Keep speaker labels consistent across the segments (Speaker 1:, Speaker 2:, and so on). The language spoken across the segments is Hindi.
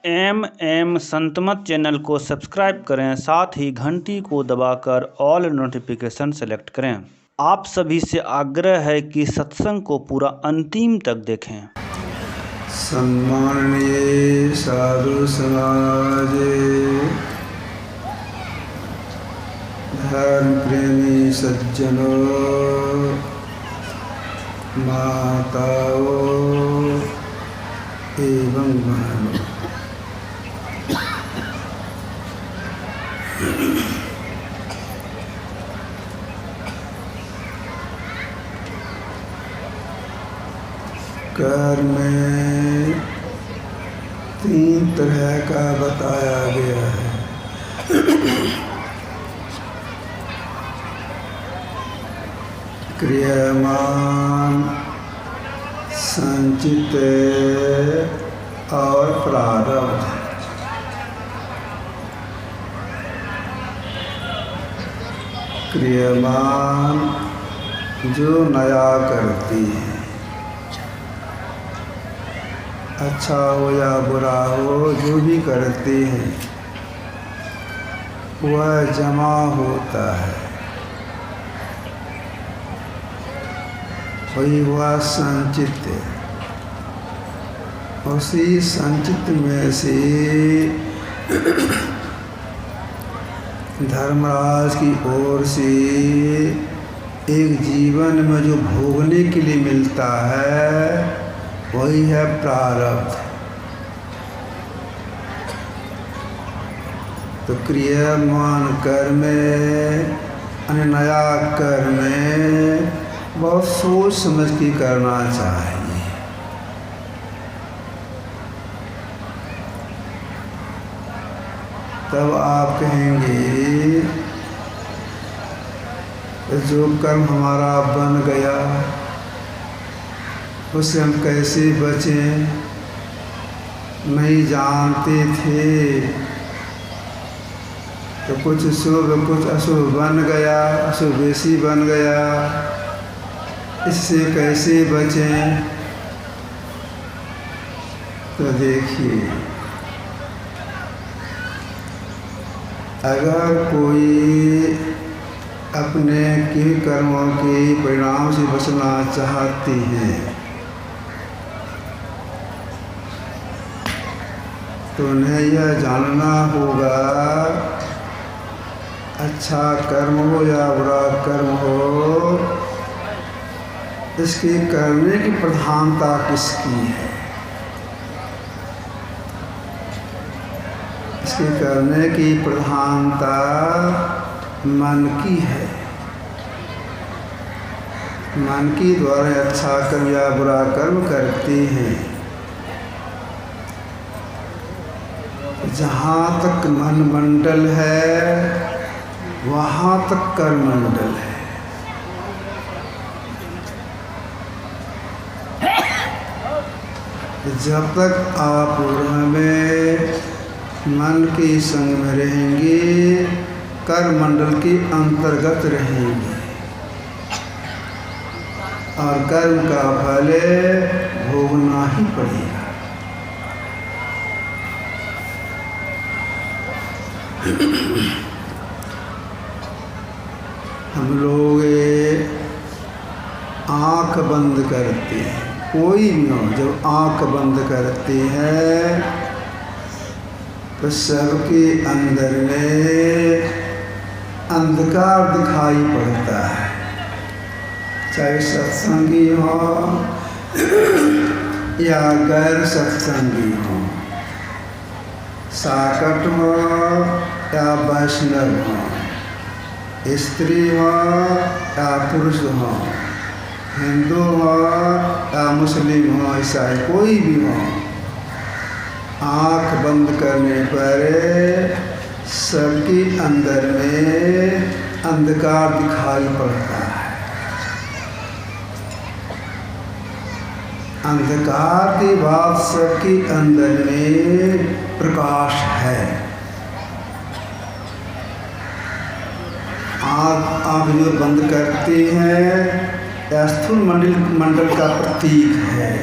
Speaker 1: संतमत चैनल को सब्सक्राइब करें, साथ ही घंटी को दबाकर ऑल नोटिफिकेशन सेलेक्ट करें। आप सभी से आग्रह है कि सत्संग को पूरा अंतिम तक देखें।
Speaker 2: सम्माननीय साधु समाज, धर्म प्रेमी सज्जनों, माताओं एवं बहनों, कर्म में 3 तरह का बताया गया है। क्रियमान, संचित और प्रारब्ध। क्रियमान जो नया करती है, अच्छा हो या बुरा हो, जो भी करती है वह जमा होता है, वही हुआ संचित। उसी संचित में से धर्मराज की ओर से एक जीवन में जो भोगने के लिए मिलता है वही है प्रारब्ध। तो क्रियमान कर्म नया कर्म बहुत सोच समझ के करना चाहिए। तब आप कहेंगे जो कर्म हमारा बन गया उससे हम कैसे बचें, नहीं जानते थे तो कुछ शुभ कुछ अशुभ बन गया, अशुभ बेसी बन गया, इससे कैसे बचें। तो देखिए, अगर कोई अपने किए कर्मों के परिणाम से बचना चाहती हैं तो उन्हें यह जानना होगा अच्छा कर्म हो या बुरा कर्म हो, इसके करने की प्रधानता किसकी है, इसके करने की प्रधानता मन की है। मन की द्वारा अच्छा कर्म या बुरा कर्म करते हैं। जहाँ तक मन मंडल है वहाँ तक कर्म मंडल है। जब तक आप में मन के संग में रहेंगे, कर्म मंडल के अंतर्गत रहेंगे और कर्म का फल भोगना ही पड़ेगा। हम लोग आँख बंद करते हैं, कोई भी हो, जब आँख बंद करते हैं तो सबके अंदर में अंधकार दिखाई पड़ता है। चाहे सत्संगी हो या गैर सत्संगी हो, साकट हो या वैष्णव हो, स्त्री हो या पुरुष हो, हिंदू हो या मुस्लिम हो, ईसाई, कोई भी हो, आँख बंद करने पर सबके अंदर में अंधकार दिखाई पड़ता है। अंधकार के बाद सबके अंदर में प्रकाश है। आँख जो बंद करते हैं स्थूल मंडल का प्रतीक है।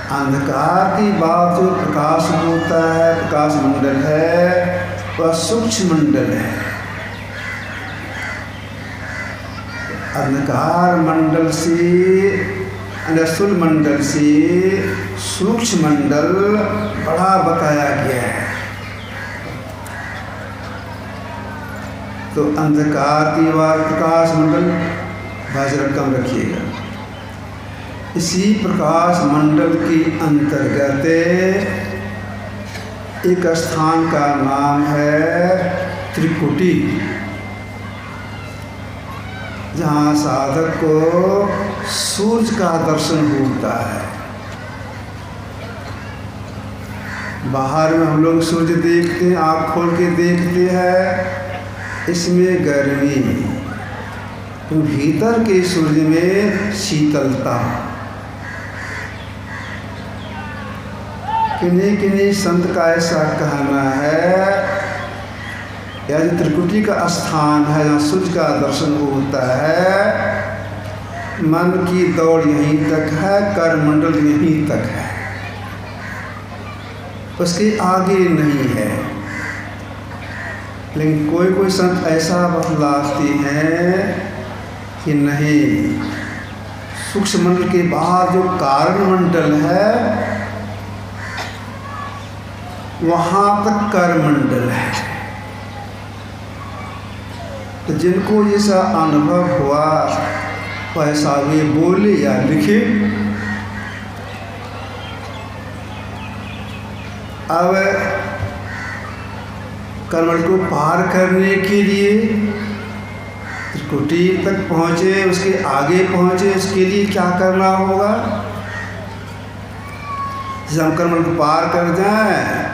Speaker 2: अंधकार की बात जो प्रकाश होता है, प्रकाश मंडल है, वह सूक्ष्म मंडल है। अंधकार मंडल से, स्थूल मंडल से सूक्ष्म मंडल बड़ा बताया गया है। तो अंधकार की बात प्रकाश मंडल भाषण कम रखिएगा। इसी प्रकाश मंडल के अंतर्गत एक स्थान का नाम है त्रिकुटी, जहाँ साधक को सूर्य का दर्शन होता है। बाहर में हम लोग सूर्य देखते हैं, आँख खोल के देखते हैं, इसमें गर्मी, तो भीतर के सूर्य में शीतलता। किन्हीं संत का ऐसा कहना है, यह जो त्रिकुटी का स्थान है, जहाँ सूर्य का दर्शन होता है, मन की दौड़ यहीं तक है, कर्मंडल यहीं तक है, उसके आगे नहीं है। लेकिन कोई संत ऐसा बतलाते हैं कि नहीं, सूक्ष्म मंडल के बाहर जो कारण मंडल है, वहाँ तक कर्मंडल है। तो जिनको जैसा अनुभव हुआ वैसा वे बोले या लिखे। अब कर्मंडल को पार करने के लिए त्रिकुटी तक पहुँचे, उसके आगे पहुँचे, उसके लिए क्या करना होगा? जैसे हम कर्मंडल को पार कर जाएं,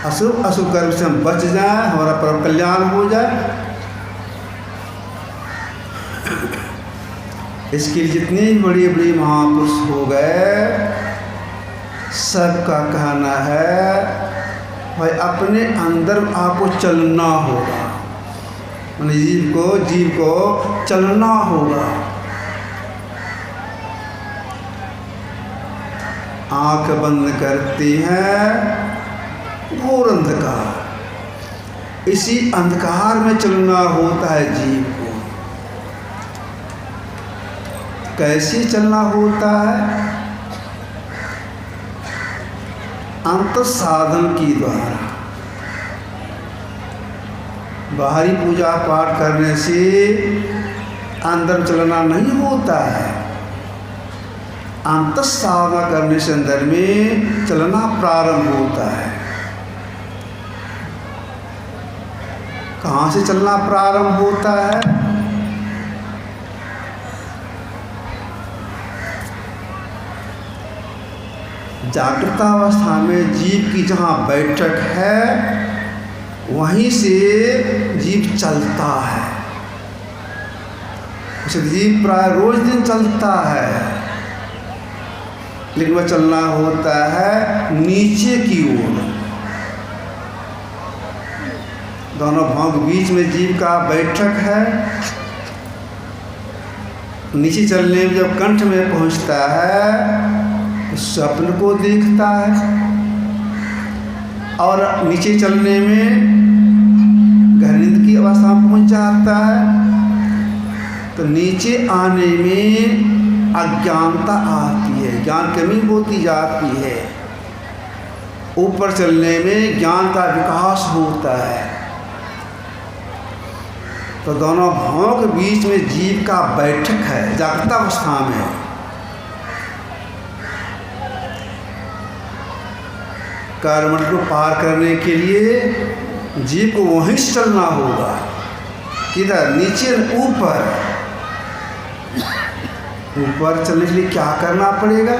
Speaker 2: अशुभ कर्म से हम बच जाएं, हमारा परम कल्याण हो जाए, इसके लिए जितने बड़े बड़े महापुरुष हो गए, सबका कहना है भाई अपने अंदर आपको चलना होगा, माने जीव को चलना होगा। आंख बंद करते हैं, घोर अंधकार, इसी अंधकार में चलना होता है जीव को। कैसे चलना होता है? अंत साधन के द्वारा। बाहरी पूजा पाठ करने से अंदर चलना नहीं होता है, अंत साधना करने से अंदर में चलना प्रारंभ होता है। कहाँ से चलना प्रारंभ होता है? जागृतावस्था में जीव की जहाँ बैठक है, वहीं से जीव चलता है। उसे जीव प्राय रोज दिन चलता है, लेकिन वह चलना होता है नीचे की ओर। दोनों भाव के बीच में जीव का बैठक है। नीचे चलने में जब कंठ में पहुंचता है, स्वप्न को देखता है, और नीचे चलने में गहरी नींद की अवस्था में पहुंच जाता है। तो नीचे आने में अज्ञानता आती है, ज्ञान कमी होती जाती है। ऊपर चलने में ज्ञान का विकास होता है। तो दोनों भावों के बीच में जीव का बैठक है जागृतावस्था में। कर्मंडल को पार करने के लिए जीव को वहीं से चलना होगा। किधर? नीचे, ऊपर। ऊपर चलने के लिए क्या करना पड़ेगा?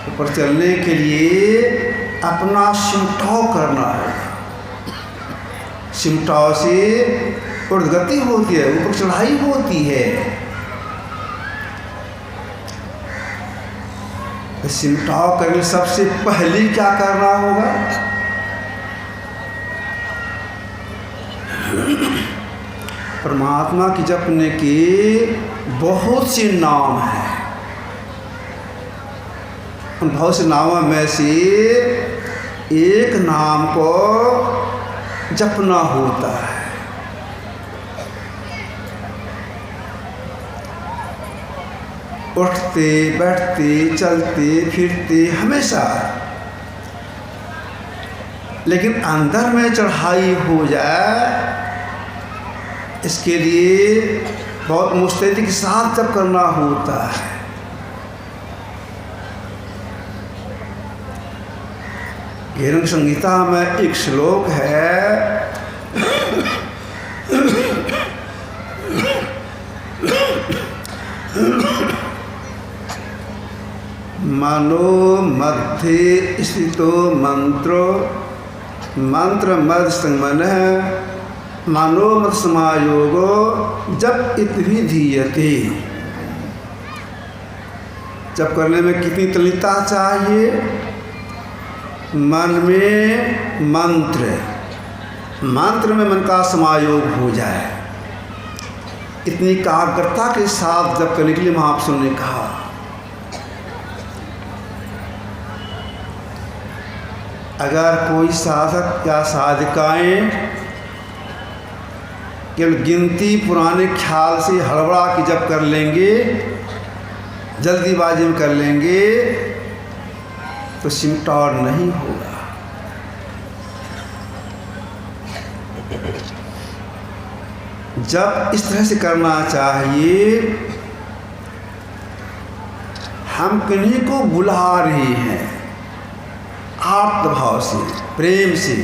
Speaker 2: ऊपर चलने के लिए अपना सिमटाव करना है। सिमटाव से उर्गति होती है, ऊपर चढ़ाई होती है। सिमटाव करने सबसे पहले क्या करना होगा? परमात्मा की जपने के बहुत से नाम हैं। उन बहुत से नामों में से एक नाम को जपना होता है। उठते बैठते चलते फिरते हमेशा, लेकिन अंदर में चढ़ाई हो जाए इसके लिए बहुत मुस्तैदी के साथ जप करना होता है। घेरंग संहिता में एक श्लोक है, मनो मध्ये स्थितो मंत्रो मंत्र मद संगमन मनोमत समायोगो जप इत्विधीयते। जप करने में कितनी तल्लीनता चाहिए? मन में मंत्र में मन का समायोग हो जाए, इतनी एकाग्रता के साथ जप करने के लिए महापुरुषों ने कहा। अगर कोई साधक या साधिकाएं केवल गिनती पुराने ख्याल से हड़बड़ा के जप कर लेंगे, जल्दीबाजी में कर लेंगे, तो सिमटौर नहीं होगा। जब इस तरह से करना चाहिए, हम किन्हीं को बुला रहे हैं आर्त भाव से, प्रेम से,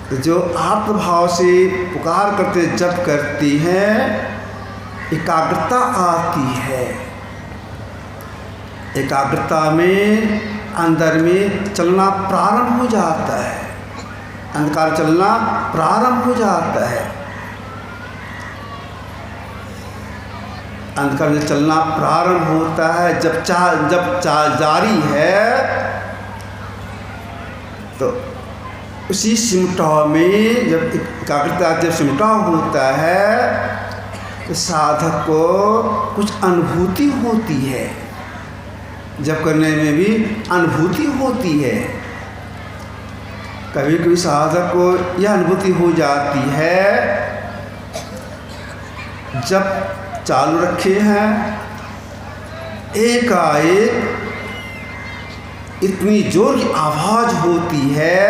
Speaker 2: तो जो आर्त भाव से पुकार करते जप करती हैं, एकाग्रता आती है। एकाग्रता में अंदर में चलना प्रारंभ हो जाता है, अंधकार चलना प्रारंभ हो जाता है। अंधकार में चलना प्रारंभ होता है, जब चाल जारी है, तो उसी सिमटाव में जब एकाग्रता जब सिमटाव होता है, तो साधक को कुछ अनुभूति होती है। जब करने में भी अनुभूति होती है। कभी कभी साधक को यह अनुभूति हो जाती है, जब चालू रखे हैं, एकाएक इतनी जोर की आवाज़ होती है,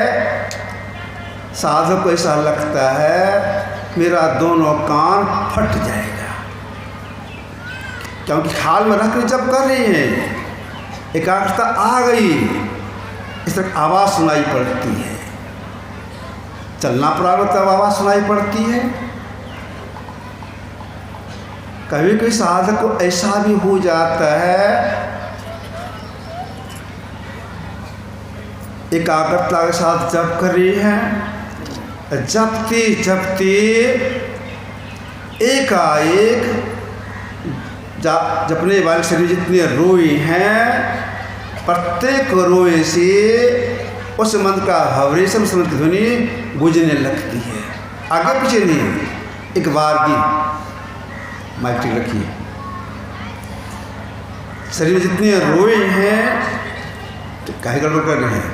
Speaker 2: साधक को ऐसा लगता है मेरा दोनों कान फट जाएगा, क्योंकि ख्याल में रख कर जब कर रहे हैं, एकाग्रता आ गई, इस तरह आवाज़ सुनाई पड़ती है। चलना प्रारंभ तब आवाज़ सुनाई पड़ती है। कभी कभी साधक को ऐसा भी हो जाता है, एकाग्रता के साथ जप कर रही हैं, जपते जपते एकाएक जपने वाले शरीर जितने रोए हैं, प्रत्येक रोए से उस मंत्र का वाइब्रेशन, उस मंत्र की ध्वनि गूंजने लगती है। आगे पीछे नहीं, एक बार की माइक ठीक रखिए। शरीर में जितने रोए हैं, तो काहे गड़बड़ कर रहे हैं?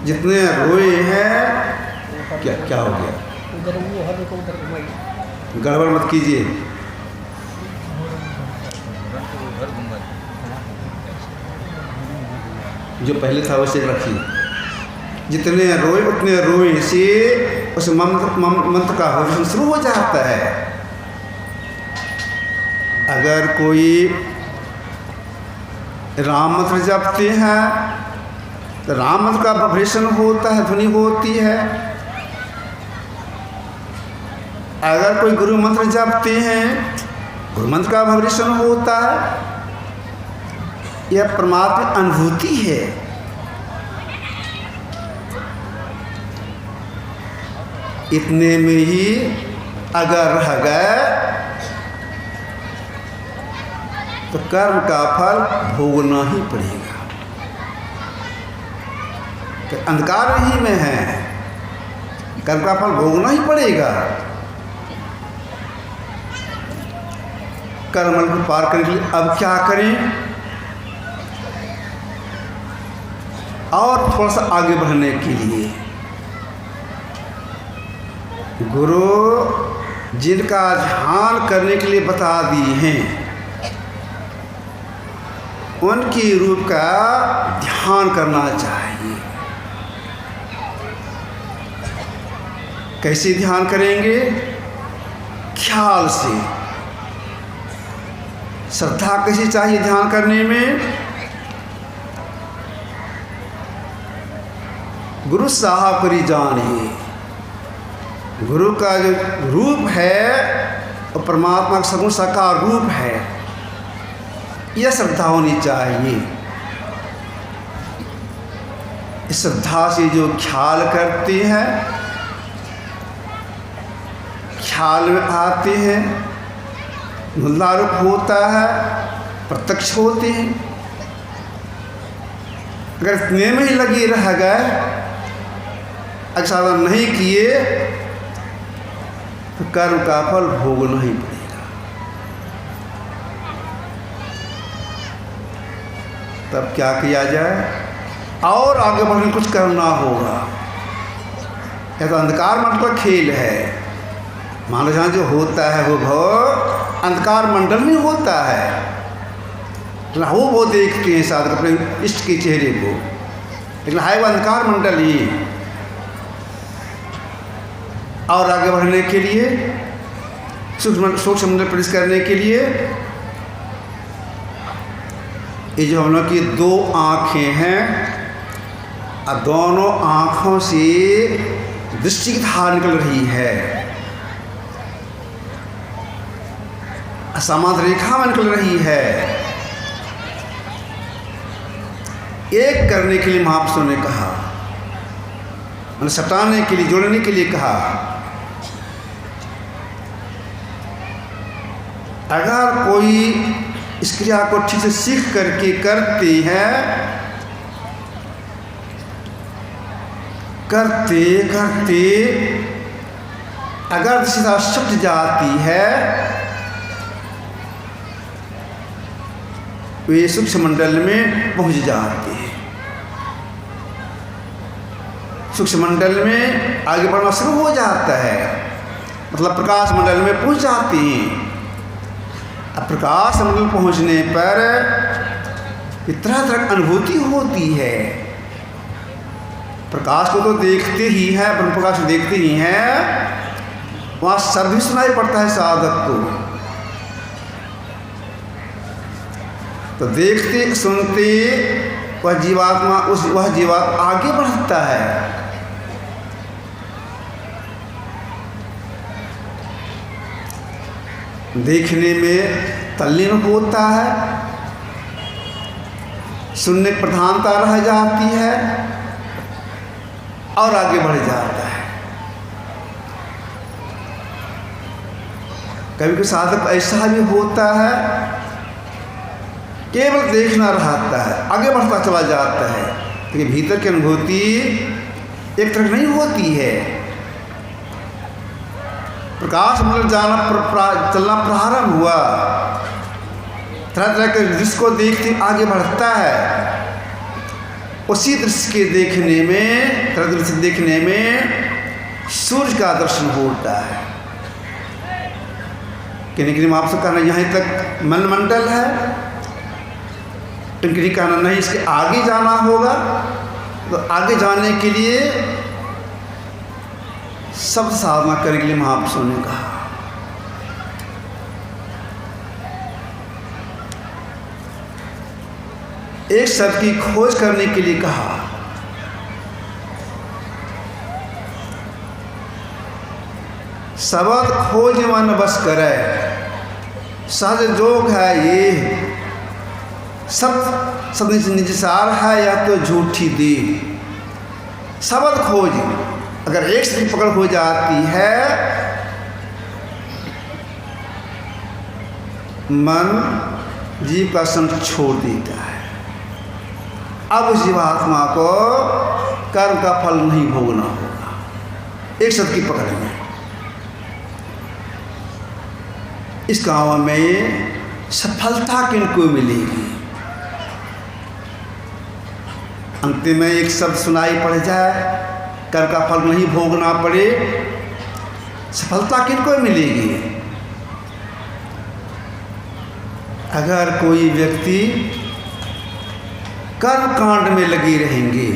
Speaker 2: जितने रोए हैं, क्या हो गया? गड़बड़ मत कीजिए। जो पहले था वैसे रखिए। जितने रोए उतने रोए से उस मंत्र का वाइब्रेशन शुरू हो जाता है। अगर कोई राम मंत्र जपते हैं, तो राम मंत्र का वाइब्रेशन होता है, ध्वनि होती है। अगर कोई गुरु मंत्र जपते हैं, गुरु मंत्र का वाइब्रेशन होता है। यह परमात्मा अनुभूति है। इतने में ही अगर रह गए तो कर्म का फल भोगना ही पड़ेगा। तो अंधकार ही में है, कर्म का फल भोगना ही पड़ेगा। कर्मल को पार करने के लिए अब क्या करें, और थोड़ा सा आगे बढ़ने के लिए गुरु जिनका ध्यान करने के लिए बता दिए हैं उनकी रूप का ध्यान करना चाहिए। कैसे ध्यान करेंगे? ख्याल से। श्रद्धा कैसी चाहिए ध्यान करने में? गुरु साहब करी जाने। गुरु का जो रूप है वो परमात्मा का सगुण साकार रूप है, यह श्रद्धा होनी चाहिए। इस श्रद्धा से जो ख्याल करते हैं, ख्याल में आते हैं, मूलारूप होता है, प्रत्यक्ष होते हैं। अगर इतने में ही लगे रह गए, अगर साधन नहीं किए तो कर्म का फल भोगना ही पड़ेगा। तब क्या किया जाए? और आगे बढ़ने कुछ करना होगा। यह तो अंधकार मंडल का खेल है। मानव जहाँ जो होता है वो भव अंधकार मंडल में होता है। वो देखते हैं साधक अपने इष्ट के चेहरे को, लेकिन है वो अंधकार मंडल ही। और आगे बढ़ने के लिए, सूक्ष्म मंडल प्रवेश करने के लिए ये जो हम लोग की दो आँखें हैं, अब दोनों आँखों से दृष्टि की धार निकल रही है, समांतर रेखा में निकल रही है। एक करने के लिए महापुरुषों ने कहा, मैंने सटाने के लिए, जोड़ने के लिए कहा। अगर कोई इस क्रिया को ठीक से सीख करके करते हैं, करते करते अगर सीधा छट जाती है, वे सूक्ष्म मंडल में पहुंच जाते हैं। सूक्ष्म मंडल में आगे बढ़ना शुरू हो जाता है, मतलब प्रकाश मंडल में पहुंच जाते हैं। अब प्रकाश मंडल पहुंचने पर तरह तरह की अनुभूति होती है। प्रकाश को तो देखते ही हैं, ब्रह्म प्रकाश को देखते ही हैं, वहाँ शब्द भी सुनाई पड़ता है साधक को। तो देखते सुनते वह जीवात्मा वह जीवात्मा आगे बढ़ता है। देखने में तल्लीन होता है, सुनने की प्रधानता रह जाती है और आगे बढ़ जाता है। कभी कोई साधक ऐसा भी होता है, केवल देखना रहता है, आगे बढ़ता चला जाता है, लेकिन भीतर की अनुभूति एक तरह नहीं होती है। प्रकाश मंडल चलना प्रारंभ हुआ, तरह तरह के दृश्य को देखते आगे बढ़ता है। उसी दृश्य के देखने में, तरह दृश्य देखने में सूर्य का दर्शन होता है। कहने आपसे कहना यहाँ तक मन मंडल है, टिंकरी कहना नहीं, इसके आगे जाना होगा। तो आगे जाने के लिए शब्द साधना करने के लिए महापुरुषों ने कहा। एक शब्द की खोज करने के लिए कहा। शब्द खोज मन बस करे, सहज जोग है ये, सब निजसार है या तो झूठी दी। शब्द खोज, अगर एक से पकड़ हो जाती है, मन जीव का संग छोड़ देता है। अब उस जीवात्मा को कर्म का फल नहीं भोगना होगा, एक शब्द की पकड़ में। इस गाँव में सफलता किनको मिलेगी। अंतिम में एक शब्द सुनाई पड़ जाए, कर्म का फल नहीं भोगना पड़े, सफलता किनको मिलेगी। अगर कोई व्यक्ति कर्म कांड में लगे रहेंगे,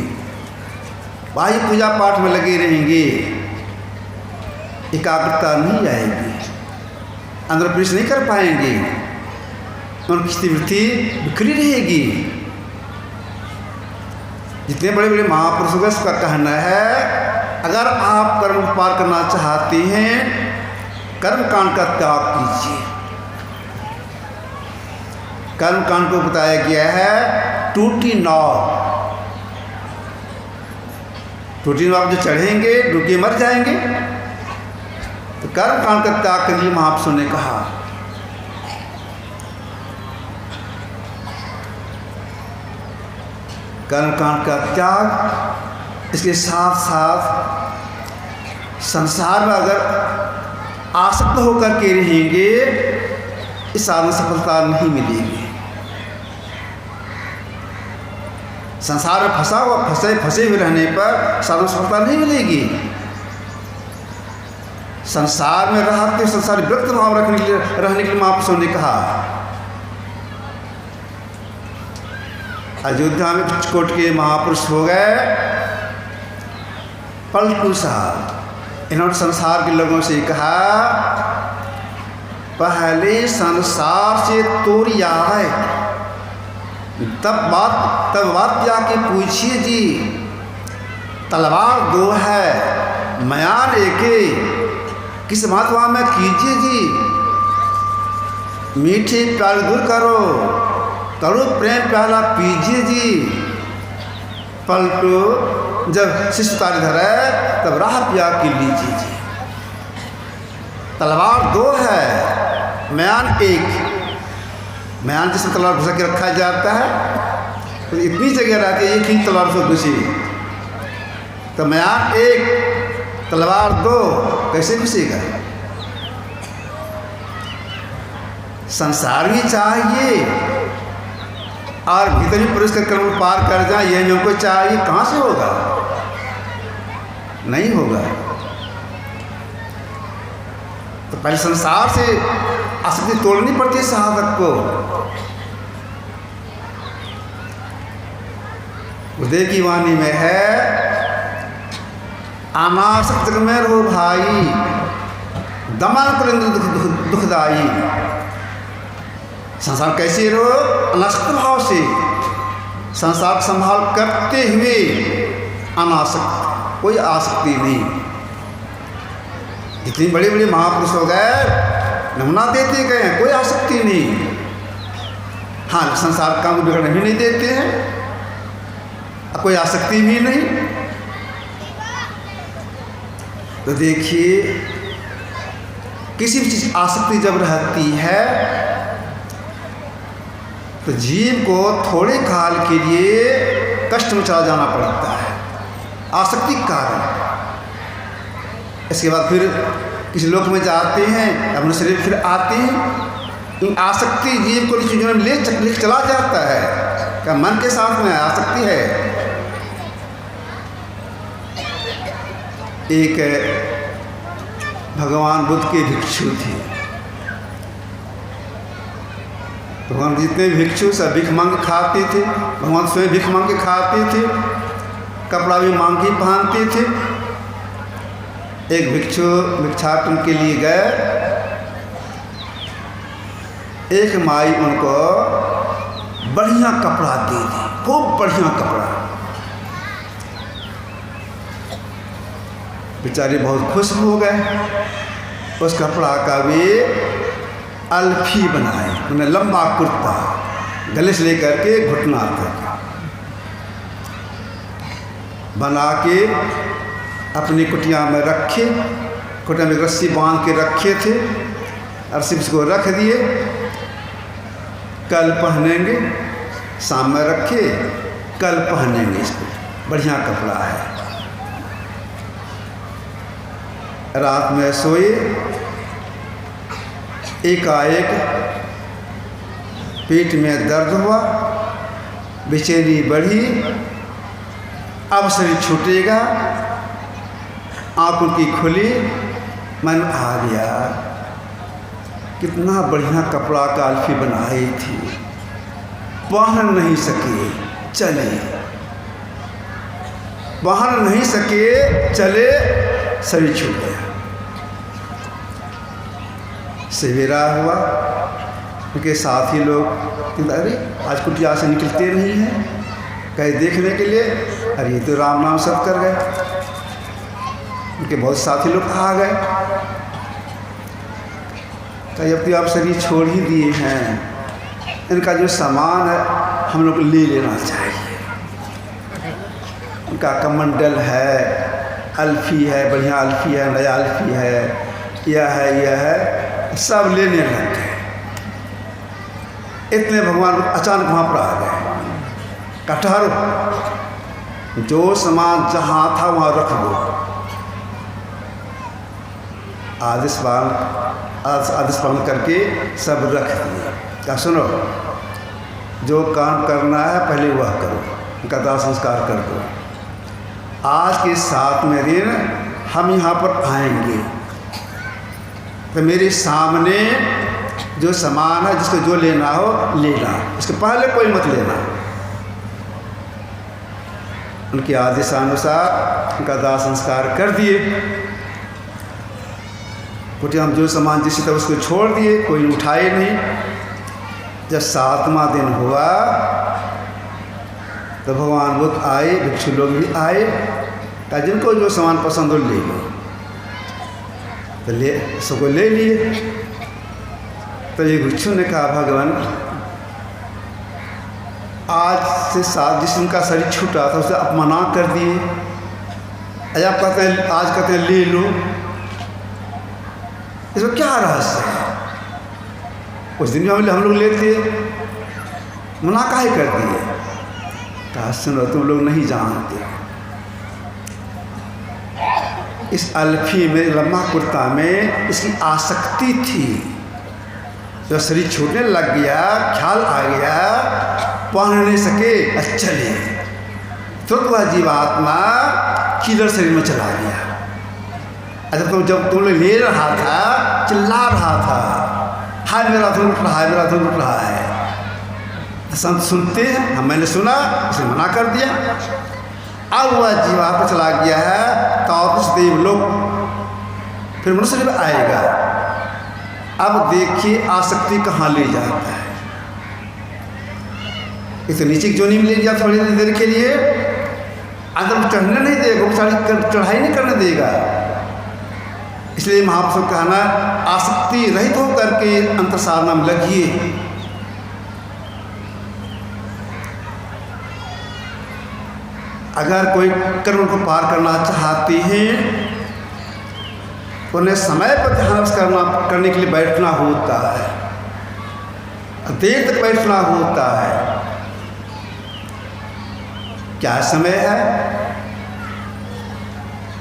Speaker 2: बाह्य पूजा पाठ में लगे रहेंगे, एकाग्रता नहीं आएगी, अंदर प्रवेश नहीं कर पाएंगे, उनकी वृत्ति बिखरी रहेगी। जितने बड़े बड़े महापुरुषों का इसका कहना है, अगर आप कर्म पार करना चाहते हैं, कर्म कांड का त्याग कीजिए। कर्म कांड को बताया गया है टूटी नाव। टूटी नाव जो चढ़ेंगे डूबके मर जाएंगे। तो कर्म कांड का त्याग करने के लिए महापुरुषों ने कहा। कर्म कांड का त्याग, इसके साथ साथ संसार में अगर आसक्त होकर के रहेंगे, इस साधन सफलता नहीं मिलेगी। संसार में फंसे हुए रहने पर साधन सफलता नहीं मिलेगी। संसार में रहते संसार व्यक्त भाव रहने के लिए महापुरुषों ने कहा। अयोध्या में कुछ के महापुरुष हो गए पलटू साहब। इन्होंने संसार के लोगों से कहा, पहले संसार से तोरी आए, तब बात जाके पूछिए जी। तलवार दो है, म्यान एक, किस महात्मा में कीजिए जी। मीठे प्यार दूर करो, करो प्रेम प्याला पीजिए जी। पलटू जब शिष्य तारी धरे, तब राह पिया के लीजिए जी। तलवार दो है, म्यान एक। म्यान जिसमें तलवार घुसा के रखा जाता है, तो इतनी जगह रहती है, एक ही तलवार से घुसी। तो म्यान एक, तलवार दो, कैसे घुसेगा। संसार भी चाहिए और भीतर भी प्रवेश कर कर्म पार कर जाए, यह हमको चाहिए। कहाँ से होगा, नहीं होगा। तो पहले संसार से आसक्ति तोड़नी पड़ती है साधक को। उदय की वाणी में है, अनासक्त जग में रहो भाई, दमन करेंद्र दुखदाई। संसार कैसे रहो, अनासक्त भाव से संसार संभाल करते हुए, अनासक्त, कोई आसक्ति नहीं। जितने बड़े बड़े महापुरुष हो गए, नमूना देते गए हैं, कोई आसक्ति नहीं। हाँ, संसार काम बिगड़ने भी नहीं देते हैं, कोई आसक्ति भी नहीं। तो देखिए, किसी भी चीज़ आसक्ति जब रहती है, तो जीव को थोड़े काल के लिए कष्ट में चला जाना पड़ता है, आसक्ति के कारण। इसके बाद फिर किसी लोक में जाते हैं, अपने शरीर फिर आते हैं। आसक्ति जीव को चीज़ों में ले चला जाता है, क्या मन के साथ में आसक्ति है। एक भगवान बुद्ध के भिक्षु थे। भगवान जितने भिक्षु सब भिख मांग के खाते थे, भगवान स्वयं भिख मांग के खाते थे, कपड़ा भी मांग के पहनते थे। एक भिक्षु भिक्षाटन के लिए गए, एक माई उनको बढ़िया कपड़ा दे दी, खूब बढ़िया कपड़ा। बेचारे बहुत खुश हो गए। उस कपड़ा का भी अल्फी बनाए, उन्हें लंबा कुर्ता, गले से लेकर के घुटना तक बना के अपनी कुटिया में रखे। कुटिया में रस्सी बांध के रखे थे, रस्सी उसको रख दिए। कल पहनेंगे, शाम में रखे, कल पहनेंगे इसको, बढ़िया कपड़ा है। रात में सोए, एकाएक पेट में दर्द हुआ, बेचैनी बढ़ी, अब शरीर छूटेगा, आँख उनकी खुली, मन आ गया कितना बढ़िया कपड़ा का अल्फी बनाई थी, पहन नहीं सके, चले, पहन नहीं सके, चले, शरीर छूट गया। सवेरा हुआ, उनके साथी लोग अरे आज कुटिया से निकलते नहीं हैं, कहीं देखने के लिए, अरे ये तो राम नाम सब कर गए। उनके बहुत साथी लोग आ गए, कहीं अब तो आप शरीर छोड़ ही दिए हैं, इनका जो सामान है हम लोग ले लेना चाहिए। उनका कमंडल है, अल्फी है, बढ़िया अल्फी है, नया अल्फी है, यह है, सब लेने लग गए। इतने भगवान अचानक वहाँ पर आ गए, ठहरो, जो सामान जहाँ था वहाँ रख दो। आदेश पालन करके सब रख दिए। क्या सुनो, जो काम करना है पहले वह करो, उनका दाह संस्कार कर दो। आज के 7वें दिन हम यहाँ पर आएंगे तो मेरे सामने जो सामान है, जिसको जो लेना हो लेना, इसके पहले कोई मत लेना। उनके आदेशानुसार उनका दाह संस्कार कर दिए। कुटिया हम जो सामान जिस तरह उसको छोड़ दिए, कोई उठाए नहीं। जब 7वां दिन हुआ तो भगवान बुद्ध आए, भिक्षु लोग भी आए, कहा जिनको जो सामान पसंद हो ले लो, तो ले सबको ले लिए। तो ये भिक्षु ने कहा भगवान आज से 7 जिस दिन का शरीर छूटा था उसे आप मना कर दिए, आज आप कहते हैं, आज कहते हैं ले लो, इसमें क्या रहस्य है? उस दिन भी हम लोग लेते, मना काहे कर दिए? कहा सुनो, तुम लोग नहीं जानते, इस अल्फी में, लम्बा कुर्ता में इसकी आसक्ति थी। जब शरीर छूटने लग गया, ख्याल आ गया, पहन नहीं सके, चले, तो वह जीवात्मा किधर शरीर में चला गया। अच्छा, जब तुम ले रहा था, चिल्ला रहा था, हाय मेरा धुन उठ रहा है, मेरा धुन उठ रहा है, तो संत सुनते हैं, हम मैंने सुना, इसे मना कर दिया। अब वह जीवात्मा चला गया है तो देवलोक, फिर मनुष्य में आएगा। अब देखिए आसक्ति कहाँ ले जाता है। इसे नीचे की जोनी में ले जाता थोड़ी देर के लिए, अंदर चढ़ने नहीं देगा, चढ़ाई नहीं करने देगा। इसलिए महापुरुषों का कहना, आसक्ति रहित होकर के अंतर साधना में लगिए। अगर कोई कर्म को पार करना चाहते हैं तो उन्हें समय पर ध्यान करने के लिए बैठना होता है, देर तक बैठना होता है। क्या समय है?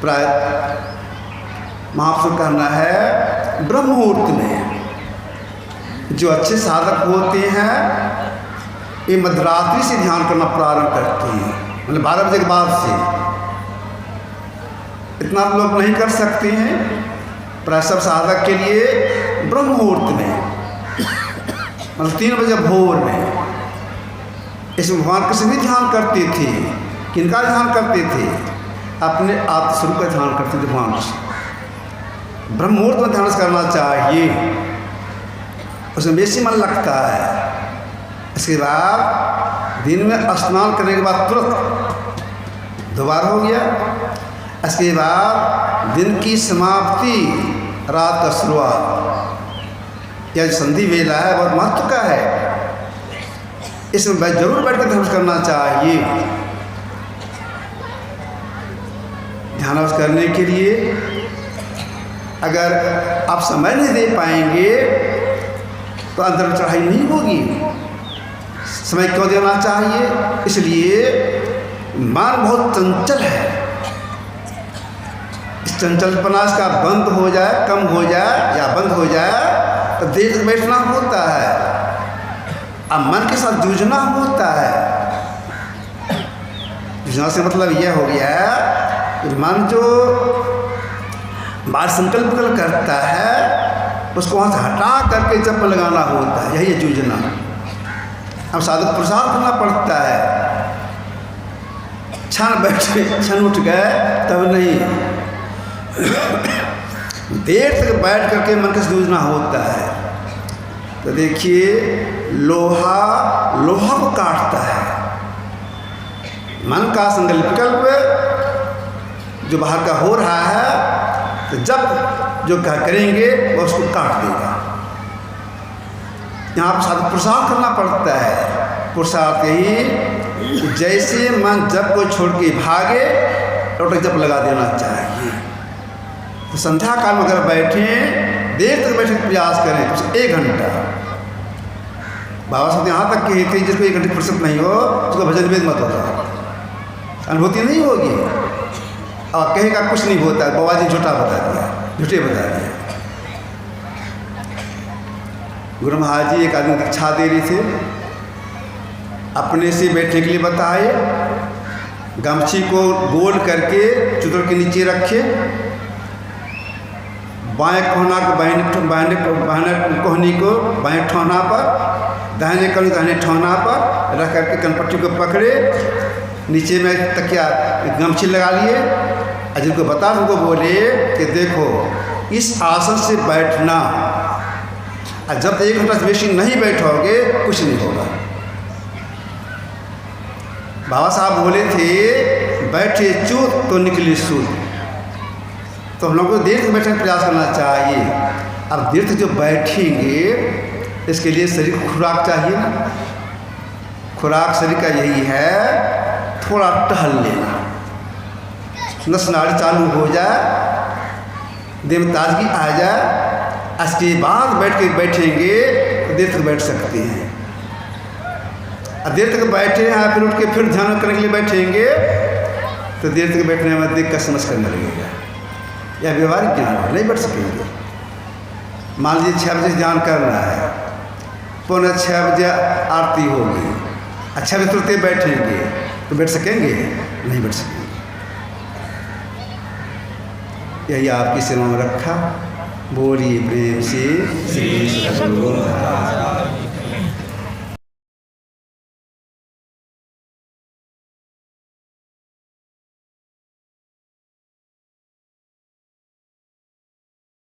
Speaker 2: प्राय महापुरुष कहना है ब्रह्म मुहूर्त में। जो अच्छे साधक होते हैं ये मध्यरात्रि से ध्यान करना प्रारंभ करते हैं, मतलब 12 बजे के बाद से। इतना लोग नहीं कर सकते हैं, प्राय सब साधक के लिए ब्रह्म मुहूर्त में, मतलब 3 बजे भोर में। इसमें भगवान कृष्ण भी ध्यान करते थे। किनका ध्यान करते थे? अपने आत्मस्वरूप का ध्यान करते थे भगवान कृष्ण। ब्रह्म मुहूर्त में ध्यान करना चाहिए, उसमें बेसी मन लगता है। इसके बाद दिन में स्नान करने के बाद तुरंत दोबारा हो गया। इसके बाद दिन की समाप्ति, रात का शुरुआत, यह संधि वेला है, बहुत महत्व का है। इसमें जरूर बैठ कर ध्यान करना चाहिए। ध्यान करने के लिए अगर आप समय नहीं दे पाएंगे तो अंदर चढ़ाई नहीं होगी। समय क्यों देना चाहिए? इसलिए मन बहुत चंचल है। इस चंचलपना इसका बंद हो जाए, कम हो जाए या बंद हो जाए तो देर तक बैठना होता है। अब मन के साथ जूझना होता है। जूझना से मतलब यह हो गया कि मन जो बाहर संकल्प करता है उसको वहाँ से हटा करके जप लगाना होता है, यही है जूझना। अब साधक पुरुषार्थ करना पड़ता है। क्षण बैठे क्षण उठ गए तब नहीं, देर तक बैठ करके मन के साथ जूझना होता है। तो देखिए लोहा लोहा को काटता है, मन का संकल्प जो बाहर का हो रहा है तो जब जो करेंगे वो उसको काट देगा। यहाँ पर साधक पुरुषार्थ करना पड़ता है। पुरुषार्थ यही जैसे मन जब को छोड़ के भागे तो जप लगा देना चाहिए। तो संध्या काल में अगर बैठें, देर तक बैठने का प्रयास करें, कुछ 1 घंटा। बाबा साहब यहाँ तक कही थी जिसको 1 घंटे फुर्सत नहीं हो उसको भजन वेद मत होता, अनुभूति नहीं होगी और कहेगा कुछ नहीं होता। बाबा जी झूठा बता दिया, झूठे बता दिया। गुरु महाराज जी एक आदमी दीक्षा दे रही थे, अपने से बैठने के लिए बताए। गमछी को गोल करके चुतर के नीचे रखे, बाएं कोहना को कोहनी को बाएं ठौना पर, दाहिने कोहनी दाहिने ठौना पर रख करके कनपट्टी को पकड़े, नीचे में तकिया गमछी लगा लिए। और जिनको बता उनको बोले कि देखो इस आसन से बैठना, और जब तक 1 घंटा से बेशी नहीं बैठोगे कुछ नहीं होगा। बाबा साहब बोले थे बैठे चूत तो निकली सूत। तो हम लोगों को देर तक बैठने का प्रयास करना चाहिए। अब देर तक जो बैठेंगे इसके लिए शरीर को खुराक चाहिए ना। खुराक शरीर का यही है, थोड़ा टहल लेना, नस नाड़ी चालू हो जाए, देह में ताजगी आ जाए। इसके बाद बैठेंगे तो देर तक बैठ सकते हैं। अब देर तक बैठे हैं फिर उठ के फिर ध्यान करने के लिए बैठेंगे तो देर तक बैठने में देख कर समझ करने लगेगा। यह व्यवहारिक ज्ञान है, नहीं बैठ सकेंगे। मान लीजिए 6 बजे ध्यान करना है, 5:45 बजे आरती होगी, अच्छा भी तुरंत बैठेंगे तो बैठ सकेंगे? नहीं बैठ सकेंगे। यही आपकी सेवा में रखा। बोलिए प्रेम से श्री सद्गुरु महाराज।